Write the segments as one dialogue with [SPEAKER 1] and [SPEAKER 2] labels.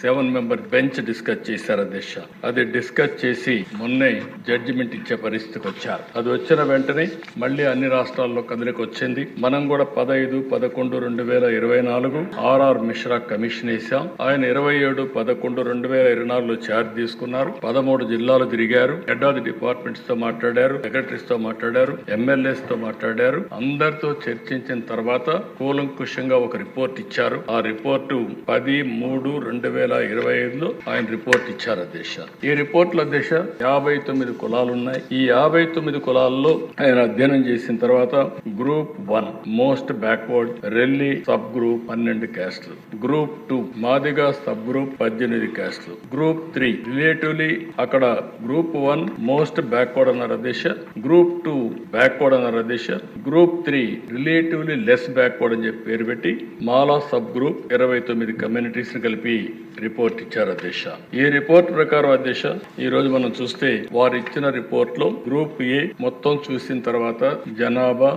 [SPEAKER 1] 7 member bench discuss చేశారు అధ్యక్ష. అది డిస్కస్ చేసి మొన్నే జడ్జిమెంట్ ఇచ్చే పరిస్థితికి వచ్చారు. అది వచ్చిన వెంటనే మళ్ళీ అన్ని రాష్ట్రాల్లో కదలికి వచ్చింది. మనం కూడా 15/11/2024 ఆర్ఆర్ మిశ్రా కమిషన్ వేశాం. ఆయన 27/11/2024 ఛార్జ్ తీసుకున్నారు. 13 జిల్లాలు తిరిగారు. హెడ్ ఆఫ్ ది డిపార్ట్మెంట్స్ తో మాట్లాడారు, సెక్రటరీస్ తో మాట్లాడారు, ఎమ్మెల్యేస్ తో మాట్లాడారు. అందరితో చర్చించిన తర్వాత కూలంకుషంగా ఒక రిపోర్ట్ ఇచ్చారు. ఆ రిపోర్టు 10/3/2025 ఆయన రిపోర్ట్ ఇచ్చారు అధ్యక్ష. ఈ రిపోర్ట్లో అధ్యక్ష 59 కులాలు ఉన్నాయి. ఈ 59 కులాల్లో ఆయన అధ్యయనం చేసిన తర్వాత group 1 most backward Relli sub group 12 క్యాస్ట్లు, గ్రూప్ 2 మాదిగా సబ్ గ్రూప్ 18 క్యాస్ట్లు, గ్రూప్ 3 రిలేటివ్లీ అక్కడ గ్రూప్ 1 మోస్ట్ బ్యాక్వర్డ్ అన్నారు అధ్యక్ష, గ్రూప్ 2 బ్యాక్వర్డ్ అన్నారు అధ్యక్ష, గ్రూప్ 3 రిలేటివ్లీ లెస్ బ్యాక్వర్డ్ అని చెప్పి పేరు పెట్టి మాలా సబ్ గ్రూప్ 29 కమ్యూనిటీస్ ని కలిపి రిపోర్ట్ ఇచ్చారు అధ్యక్ష. ఈ రిపోర్ట్ ప్రకారం అధ్యక్ష ఈ రోజు మనం చూస్తే వారు ఇచ్చిన రిపోర్ట్ లో గ్రూప్ ఏ మొత్తం చూసిన తర్వాత జనాభా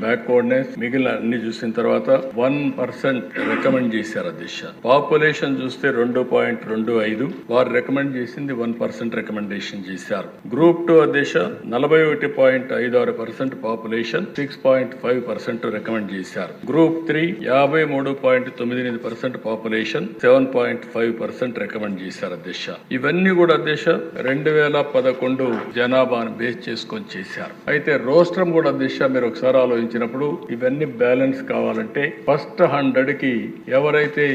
[SPEAKER 1] బ్యాక్వర్డ్నెస్ మిగిలిన అన్ని చూసిన తర్వాత 1% రికమెండ్ చేశారు అధ్యక్ష. పాపులేషన్ చూస్తే 2.25 వారు రికమెండ్ చేసింది 1% రికమెండేషన్ చేశారు. గ్రూప్ 2 అధ్యక్ష 41.56% పాపులేషన్ 6.5% రికమెండ్ చేశారు. గ్రూప్ 3 53.98% పాపులేషన్ 7.5% రికమెండ్ చేశారు అధ్యక్ష. ఇవన్నీ కూడా అధ్యక్ష 2011 జనాభాను బేస్ చేసుకొని చేశారు. అయితే రోస్ట్రం కూడా అధ్యక్ష మీరు ఒకసారి ఆలోచించినప్పుడు ఇవన్నీ బ్యాలెన్స్ కావాలంటే ఫస్ట్ 100 కి ఎవరైతే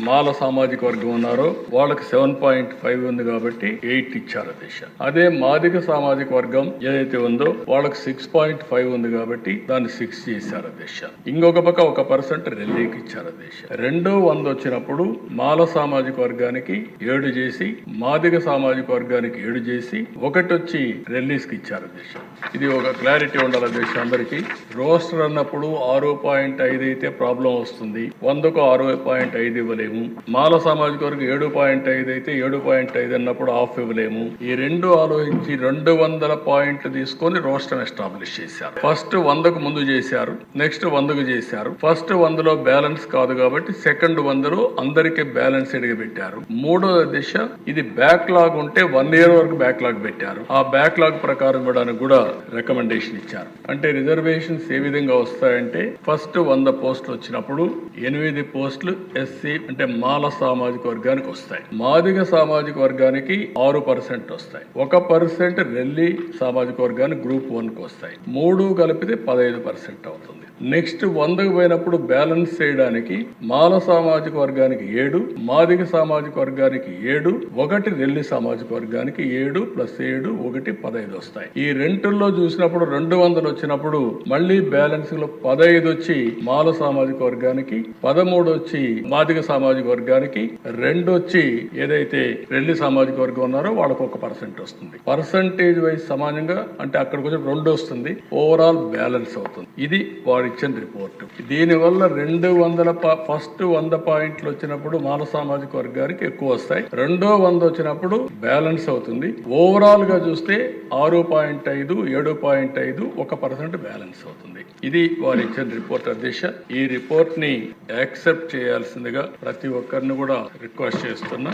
[SPEAKER 1] మాల సామాజిక వర్గం ఉన్నారో వాళ్ళకి 7.5 ఉంది కాబట్టి 8 ఇచ్చారు అధ్యక్ష. అదే మాదిగ సామాజిక వర్గం ఏదైతే ఉందో వాళ్ళకి 6.5 ఉంది కాబట్టి దాన్ని 6 చేశారు అధ్యక్ష. ఇంకొక పక్క 1% రెల్లీకి ఇచ్చారు అధ్యక్ష. 200 వచ్చినప్పుడు మాల సామాజిక వర్గానికి 7 చేసి మాదిగ సామాజిక వర్గానికి 7 చేసి 1 వచ్చి రెల్లీస్ కి ఇచ్చారు అధ్యక్ష. ఇది ఒక క్లారిటీ ఉండాలి అధ్యక్ష అందరికి. రోస్టర్ అన్నప్పుడు 6.5 అయితే ప్రాబ్లం వస్తుంది. 100కు 6.5 ఇవ్వలేము. మాల సామాజిక వర్గం 7.5 అయితే 7.5 అన్నప్పుడు హాఫ్ ఇవ్వలేము. ఈ రెండు ఆలోచించి 200 పాయింట్లు తీసుకొని రోస్టర్ ఎస్టాబ్లిష్ చేశారు. ఫస్ట్ 100కు ముందు చేశారు, నెక్స్ట్ 100కు చేశారు. ఫస్ట్ 100లో బ్యాలెన్స్ కాదు కాబట్టి సెకండ్ 100లో అందరికీ బ్యాలెన్స్ ఎడిగి పెట్టారు. మూడో దిశ ఇది బ్యాక్లాగ్ ఉంటే 1 ఇయర్ వరకు బ్యాక్లాగ్ పెట్టారు. ఆ బ్యాక్లాగ్ ప్రకారం ఇవ్వడానికి కూడా రికమెండేషన్ ఇచ్చారు. అంటే రిజర్వేషన్స్ ఏ విధంగా వస్తాయంటే ఫస్ట్ 100 పోస్టులు వచ్చినప్పుడు 8 పోస్టులు ఎస్సీ అంటే మాల సామాజిక వర్గానికి వస్తాయి. మాదిగ సామాజిక వర్గానికి 6% వస్తాయి. 1% రెల్లి సామాజిక వర్గానికి గ్రూప్ 1కి వస్తాయి. 3 కలిపితే 15% అవుతుంది. నెక్స్ట్ 100కు పోయినప్పుడు బ్యాలెన్స్ చేయడానికి మాల సామాజిక వర్గానికి 7, మాదిగ సామాజిక వర్గానికి 7, 1 రెల్లి సామాజిక వర్గానికి 7 + 7 1 15 వస్తాయి. ఈ రెండుల్లో చూసినప్పుడు 200 వచ్చినప్పుడు మళ్ళీ బ్యాలెన్స్ లో 15 వచ్చి మాల సామాజిక వర్గానికి, 13 వచ్చి మాదిగ సామాజిక వర్గానికి, 2 వచ్చి ఏదైతే రెల్లి సామాజిక వర్గం ఉన్నారో వాళ్ళకు 1% వస్తుంది. పర్సంటేజ్ వైజ్ సమానంగా అంటే అక్కడికి వచ్చి 2 వస్తుంది. ఓవరాల్ బ్యాలెన్స్ అవుతుంది. ఇది వాడు ఇచ్చిన రిపోర్ట్. దీనివల్ల 200 ఫస్ట్ 100 పాయింట్లు వచ్చినప్పుడు మాల సామాజిక వర్గానికి ఎక్కువ వస్తాయి. రెండో 100 వచ్చినప్పుడు బ్యాలెన్స్ అవుతుంది. ఓవరాల్ గా చూస్తే 6.5, 7.5 1% బ్యాలెన్స్ అవుతుంది. ఇది వారు ఇచ్చిన రిపోర్ట్ అధ్యక్ష. ఈ రిపోర్ట్ ని యాక్సెప్ట్ చేయాల్సిందిగా ప్రతి ఒక్కరిని కూడా రిక్వెస్ట్ చేస్తున్నా.